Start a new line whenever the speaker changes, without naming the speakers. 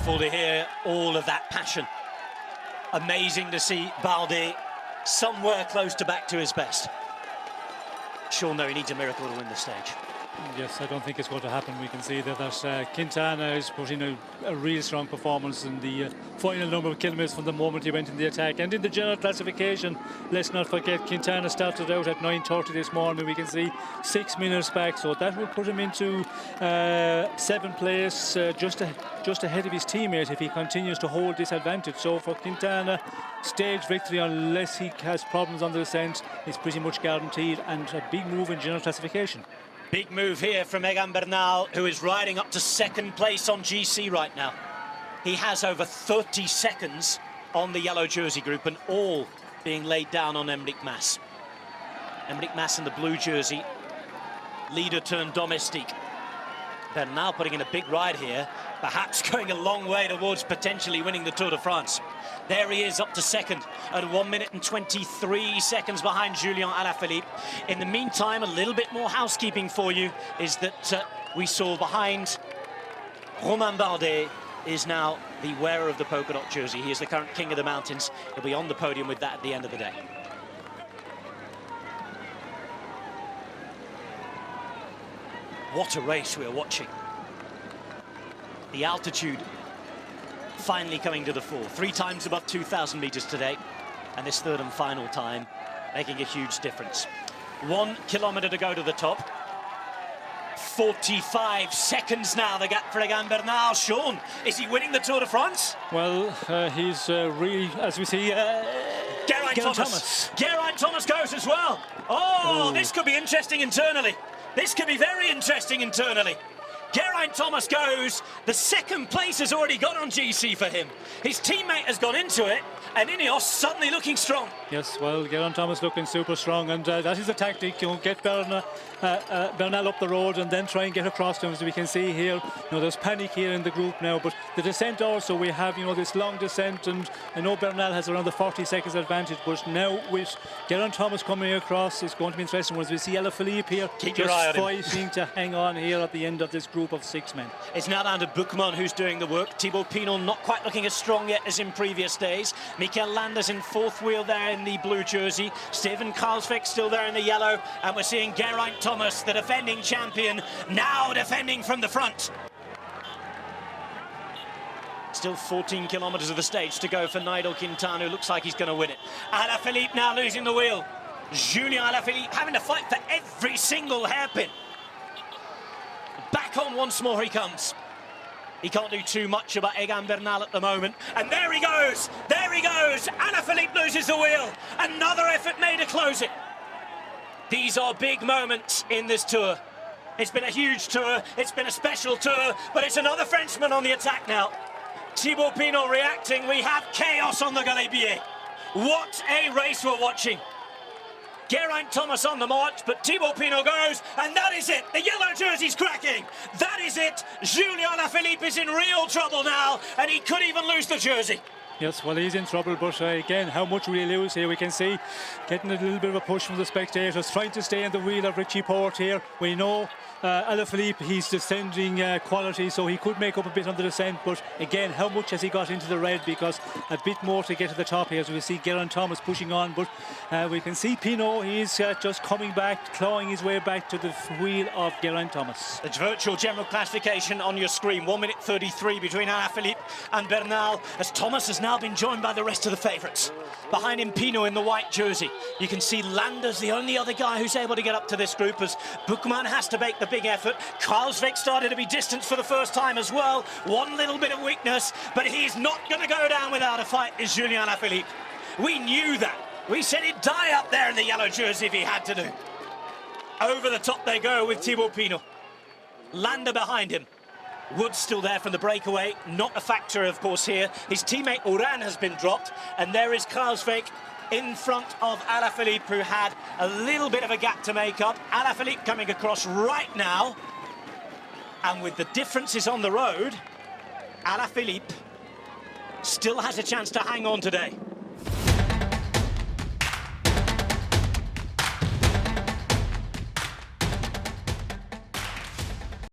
Wonderful to hear all of that passion. Amazing to see Balde somewhere close to back to his best. Sean, though, he needs a miracle to win the stage.
Yes, I don't think it's going to happen. We can see that Quintana is putting a real strong performance in the final number of kilometres from the moment he went in the attack. And in the general classification, let's not forget, Quintana started out at 9:30 this morning. We can see 6 minutes back, so that will put him into 7th place, just ahead of his teammate if he continues to hold this advantage. So for Quintana, stage victory, unless he has problems on the descent, is pretty much guaranteed, and a big move in general classification.
Big move here from Egan Bernal, who is riding up to 2nd place on GC right now. He has over 30 seconds on the yellow jersey group, and all being laid down on Enric Mas. Enric Mas in the blue jersey, leader turned domestique. Bernal putting in a big ride here, perhaps going a long way towards potentially winning the Tour de France. There he is, up to 2nd at 1 minute and 23 seconds behind Julian Alaphilippe. In the meantime, a little bit more housekeeping for you is that we saw behind Romain Bardet is now the wearer of the polka dot jersey. He is the current king of the mountains. He'll be on the podium with that at the end of the day. What a race we are watching. The altitude finally coming to the fore. 3 times above 2,000 meters today, and this 3rd and final time making a huge difference. 1 kilometer to go to the top. 45 seconds now, the gap for Egan Bernal. Sean, is he winning the Tour de France?
Well, he's really, as we see,
Geraint Thomas. Geraint Thomas goes as well. Oh, this could be interesting internally. This could be very interesting internally. Geraint Thomas goes. The 2nd place has already gone on GC for him. His teammate has gone into it, and Ineos suddenly looking strong.
Yes, well, Geraint Thomas looking super strong, and that is the tactic. You know, get Bernal up the road and then try and get across to him. As we can see here, there's panic here in the group now, but the descent also, we have, this long descent, and I know Bernal has around the 40 seconds advantage, but now with Geraint Thomas coming across, it's going to be interesting. As we see Alaphilippe here, just fighting to hang on here at the end of this group of 6 men.
It's now down to Buchmann who's doing the work. Thibaut Pinot not quite looking as strong yet as in previous days. Mikel Landa's in 4th wheel there in the blue jersey. Steven Kruijswijk still there in the yellow, and we're seeing Geraint Thomas, the defending champion, now defending from the front. Still 14 kilometers of the stage to go for Nairo Quintana, who looks like he's going to win it. Alaphilippe now losing the wheel. Julian Alaphilippe having to fight for every single hairpin. Back on once more he comes. He can't do too much about Egan Bernal at the moment. And there he goes! There he goes! Alaphilippe loses the wheel. Another effort made to close it. These are big moments in this tour. It's been a huge tour. It's been a special tour. But it's another Frenchman on the attack now. Thibaut Pinot reacting. We have chaos on the Galibier. What a race we're watching. Geraint Thomas on the march, but Thibaut Pinot goes, and that is it. The yellow jersey's cracking. That is it. Julian Alaphilippe is in real trouble now, and he could even lose the jersey.
Yes, well, he's in trouble, but again, how much will he lose here? We can see getting a little bit of a push from the spectators, trying to stay in the wheel of Richie Porte here. We know Alaphilippe, he's descending quality, so he could make up a bit on the descent, but again, how much has he got into the red? Because a bit more to get to the top here, as we see Geraint Thomas pushing on, but we can see Pinot, he's just coming back, clawing his way back to the wheel of Geraint Thomas.
It's virtual general classification on your screen. 1 minute 33 between Alaphilippe and Bernal, as Thomas has now been joined by the rest of the favourites. Behind him, Pinot in the white jersey. You can see Landa's the only other guy who's able to get up to this group, as Buchmann has to make the big effort. Kruijswijk started to be distanced for the first time as well. One little bit of weakness, but he's not going to go down without a fight, is Julian Alaphilippe. We knew that. We said he'd die up there in the yellow jersey if he had to do. Over the top they go with Thibaut Pinot. Landa behind him. Wood's still there from the breakaway, not a factor of course here. His teammate Oran has been dropped, and there is Kruijswijk in front of Alaphilippe, who had a little bit of a gap to make up. Alaphilippe coming across right now, and with the differences on the road, Alaphilippe still has a chance to hang on today.